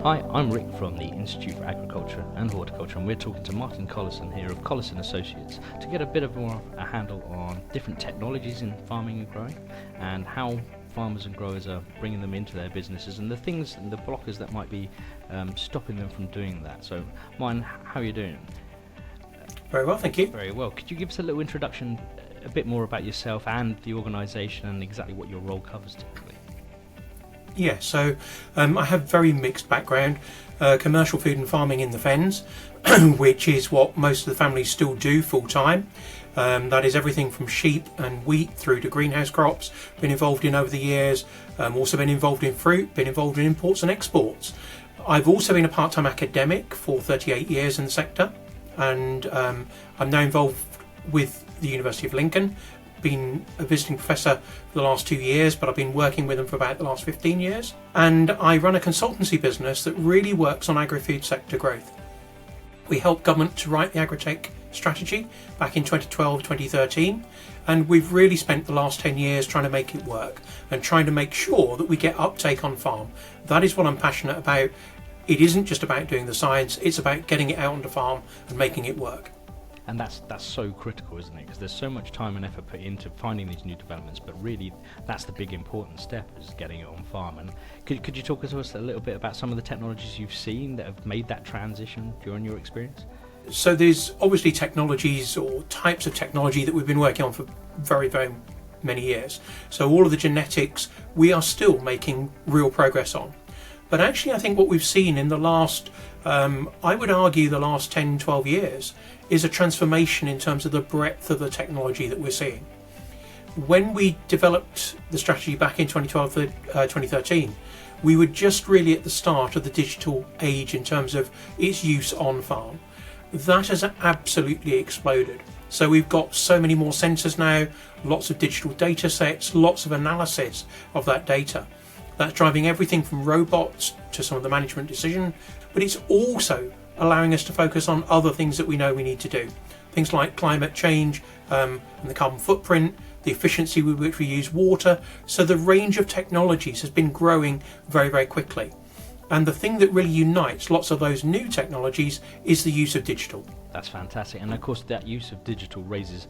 Hi, I'm Rik from the Institute for Agriculture and Horticulture, and we're talking to Martin Collison here of Collison Associates to get a bit of more a handle on different technologies in farming and growing and how farmers and growers are bringing them into their businesses and the things and the blockers that might be stopping them from doing that. So, Martin, how are you doing? Very well, thank you. Very well. Could you give us a little introduction, a bit more about yourself and the organisation and exactly what your role covers typically? Yeah, so I have very mixed background, commercial food and farming in the Fens, which is what most of the families still do full time. That is everything from sheep and wheat through to greenhouse crops, been involved in over the years, also been involved in fruit, been involved in imports and exports. I've also been a part-time academic for 38 years in the sector, and I'm now involved with the University of Lincoln. Been a visiting professor for the last 2 years, but I've been working with them for about the last 15 years. And I run a consultancy business that really works on agri-food sector growth. We helped government to write the agri-tech strategy back in 2012, 2013, and we've really spent the last 10 years trying to make it work and trying to make sure that we get uptake on farm. That is what I'm passionate about. It isn't just about doing the science, it's about getting it out on the farm and making it work. And that's so critical, isn't it? Because there's so much time and effort put into finding these new developments, but really that's the big important step, is getting it on farm. And could you talk to us a little bit about some of the technologies you've seen that have made that transition during your experience? So there's obviously technologies or types of technology that we've been working on for very, very many years. So all of the genetics we are still making real progress on. But actually I think what we've seen in the last, I would argue the last 10, 12 years, is a transformation in terms of the breadth of the technology that we're seeing. When we developed the strategy back in 2012, 2013, we were just really at the start of the digital age in terms of its use on farm. That has absolutely exploded. So we've got so many more sensors now, lots of digital data sets, lots of analysis of that data. That's driving everything from robots to some of the management decision, but it's also allowing us to focus on other things that we know we need to do. Things like climate change and the carbon footprint, the efficiency with which we use water. So the range of technologies has been growing very, very quickly. And the thing that really unites lots of those new technologies is the use of digital. That's fantastic. And of course that use of digital raises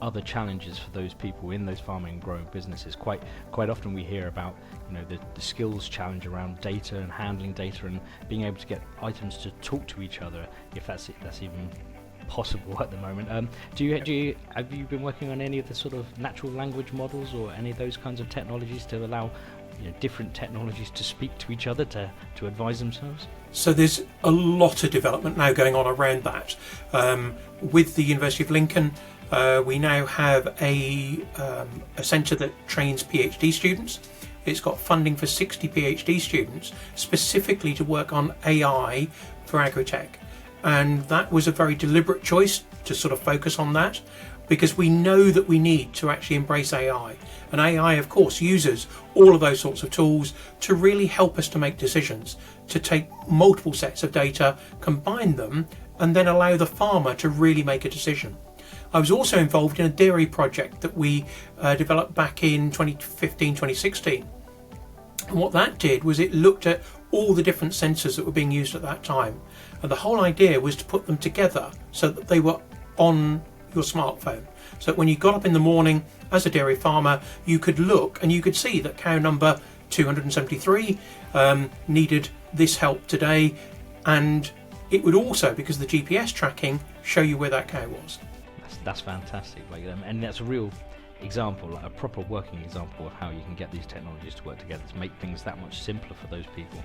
other challenges for those people in those farming and growing businesses. Quite often we hear about the skills challenge around data and handling data and being able to get items to talk to each other, if that's even possible at the moment. Have you been working on any of the sort of natural language models or any of those kinds of technologies to allow different technologies to speak to each other to advise themselves? So there's a lot of development now going on around that. With the University of Lincoln, we now have a centre that trains PhD students. It's got funding for 60 PhD students specifically to work on AI for agri-tech. And that was a very deliberate choice to sort of focus on that, because we know that we need to actually embrace AI. And AI, of course, uses all of those sorts of tools to really help us to make decisions, to take multiple sets of data, combine them, and then allow the farmer to really make a decision. I was also involved in a dairy project that we developed back in 2015, 2016. And what that did was it looked at all the different sensors that were being used at that time. And the whole idea was to put them together so that they were on your smartphone. So that when you got up in the morning as a dairy farmer, you could look and you could see that cow number 273 needed this help today. And it would also, because of the GPS tracking, show you where that cow was. That's fantastic, and that's a real example, like a proper working example of how you can get these technologies to work together to make things that much simpler for those people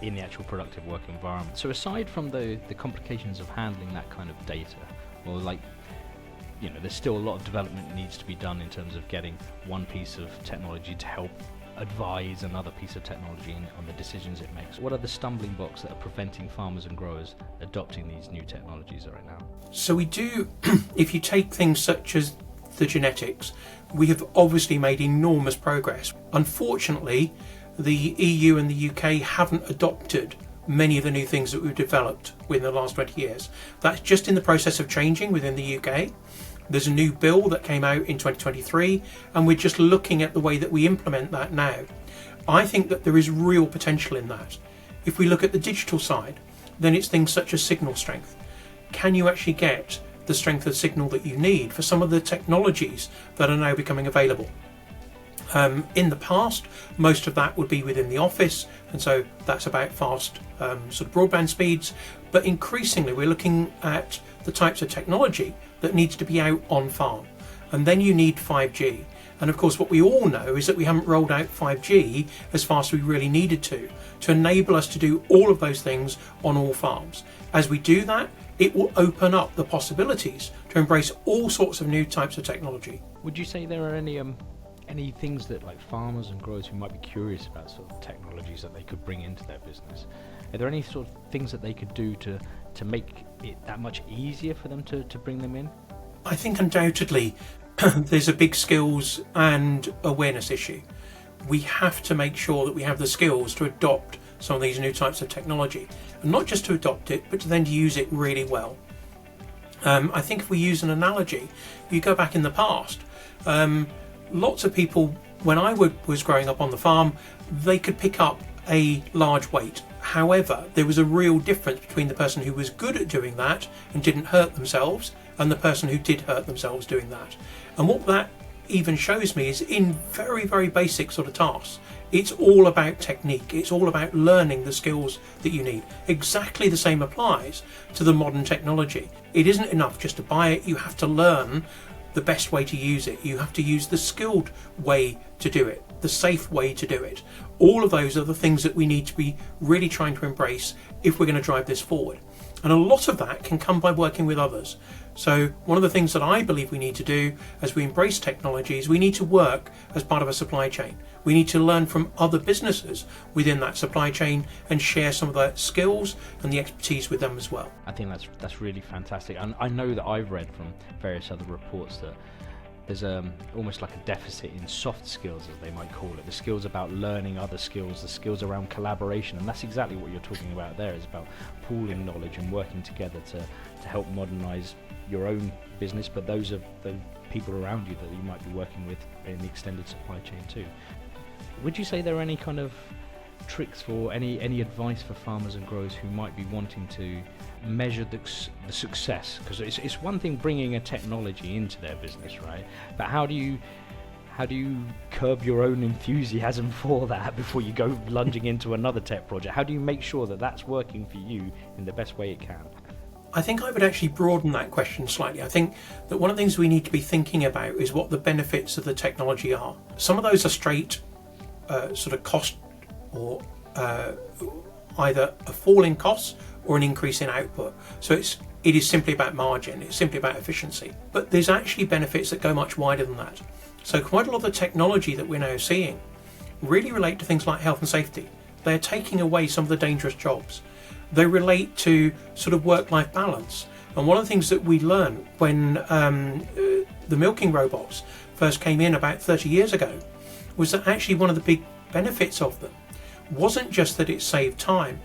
in the actual productive work environment. So aside from the complications of handling that kind of data, or there's still a lot of development that needs to be done in terms of getting one piece of technology to help advise another piece of technology on the decisions it makes. What are the stumbling blocks that are preventing farmers and growers adopting these new technologies right now? So we do, if you take things such as the genetics, we have obviously made enormous progress. Unfortunately, the EU and the UK haven't adopted many of the new things that we've developed within the last 20 years. That's just in the process of changing within the UK. There's a new bill that came out in 2023, and we're just looking at the way that we implement that now. I think that there is real potential in that. If we look at the digital side, then it's things such as signal strength. Can you actually get the strength of signal that you need for some of the technologies that are now becoming available? In the past, most of that would be within the office, and so that's about fast sort of broadband speeds. But increasingly, we're looking at the types of technology that needs to be out on farm, and then you need 5G. And of course, what we all know is that we haven't rolled out 5G as fast as we really needed to enable us to do all of those things on all farms. As we do that, it will open up the possibilities to embrace all sorts of new types of technology. Would you say there are any things that like farmers and growers who might be curious about sort of technologies that they could bring into their business? Are there any sort of things that they could do to make it that much easier for them to bring them in? I think undoubtedly there's a big skills and awareness issue. We have to make sure that we have the skills to adopt some of these new types of technology, and not just to adopt it, but to then use it really well. I think if we use an analogy, you go back in the past, lots of people, when I was growing up on the farm, they could pick up a large weight. However, there was a real difference between the person who was good at doing that and didn't hurt themselves, and the person who did hurt themselves doing that. And what that even shows me is in very, very basic sort of tasks, it's all about technique. It's all about learning the skills that you need. Exactly the same applies to the modern technology. It isn't enough just to buy it. You have to learn the best way to use it. You have to use the skilled way to do it, the safe way to do it. All of those are the things that we need to be really trying to embrace if we're going to drive this forward. And a lot of that can come by working with others. So one of the things that I believe we need to do as we embrace technology is we need to work as part of a supply chain. We need to learn from other businesses within that supply chain and share some of the skills and the expertise with them as well. I think that's really fantastic. And I know that I've read from various other reports that there's almost like a deficit in soft skills, as they might call it, the skills about learning other skills, the skills around collaboration, and that's exactly what you're talking about there. Is about pooling knowledge and working together to help modernise your own business, but those of the people around you that you might be working with in the extended supply chain too. Would you say there are any kind of tricks for any advice for farmers and growers who might be wanting to measure the success? Because it's one thing bringing a technology into their business, right? But how do you curb your own enthusiasm for that before you go lunging into another tech project? How do you make sure that that's working for you in the best way it can? I think I would actually broaden that question slightly. I think that one of the things we need to be thinking about is what the benefits of the technology are. Some of those are straight sort of cost, or either a fall in costs or an increase in output. So it is simply about margin, it's simply about efficiency. But there's actually benefits that go much wider than that. So quite a lot of the technology that we're now seeing really relate to things like health and safety. They're taking away some of the dangerous jobs. They relate to sort of work-life balance. And one of the things that we learned when the milking robots first came in about 30 years ago was that actually one of the big benefits of them wasn't just that it saved time,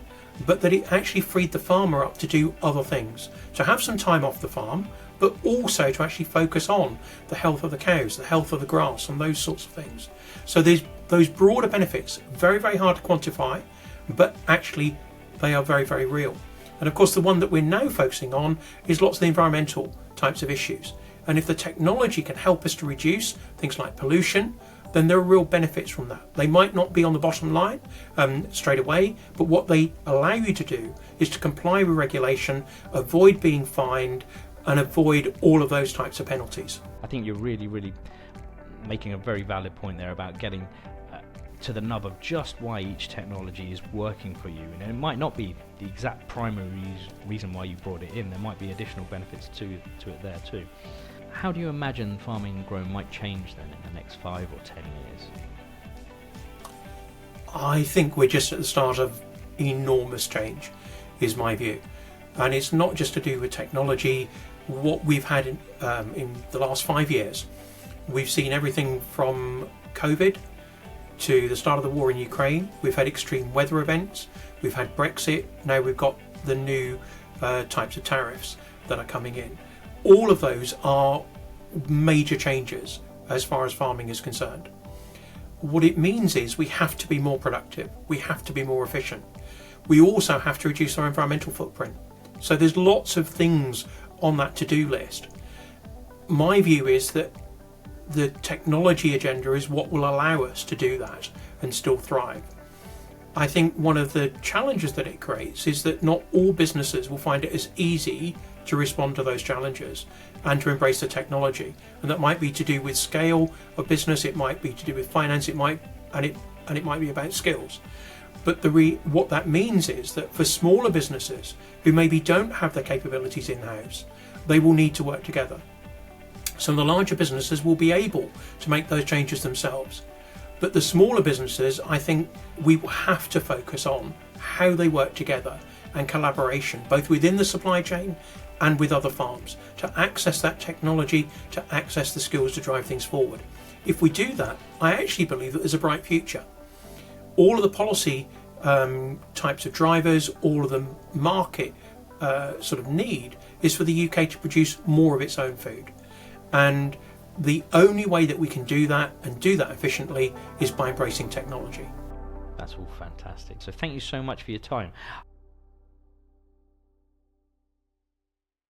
but that it actually freed the farmer up to do other things, to have some time off the farm, but also to actually focus on the health of the cows, the health of the grass, and those sorts of things. So there's those broader benefits, very, very hard to quantify, but actually they are very, very real. And of course, the one that we're now focusing on is lots of the environmental types of issues. And if the technology can help us to reduce things like pollution, then there are real benefits from that. They might not be on the bottom line straight away, but what they allow you to do is to comply with regulation, avoid being fined, and avoid all of those types of penalties. I think you're really, really making a very valid point there about getting to the nub of just why each technology is working for you. And it might not be the exact primary reason why you brought it in. There might be additional benefits to it there too. How do you imagine farming and growing might change then in the next 5 or 10 years? I think we're just at the start of enormous change, is my view. And it's not just to do with technology. What we've had in the last 5 years, we've seen everything from COVID to the start of the war in Ukraine. We've had extreme weather events. We've had Brexit. Now we've got the new types of tariffs that are coming in. All of those are major changes as far as farming is concerned. what it means is we have to be more productive, we have to be more efficient. We also have to reduce our environmental footprint. So there's lots of things on that to-do list. My view is that the technology agenda is what will allow us to do that and still thrive. I think one of the challenges that it creates is that not all businesses will find it as easy to respond to those challenges and to embrace the technology. And that might be to do with scale of business, it might be to do with finance, it might be about skills. But what that means is that for smaller businesses who maybe don't have the capabilities in-house, they will need to work together. Some of the larger businesses will be able to make those changes themselves. But the smaller businesses, I think we will have to focus on how they work together and collaboration, both within the supply chain and with other farms, to access that technology, to access the skills to drive things forward. If we do that, I actually believe that there's a bright future. All of the policy types of drivers, all of the market sort of need is for the UK to produce more of its own food. And the only way that we can do that and do that efficiently is by embracing technology. That's all fantastic. So thank you so much for your time.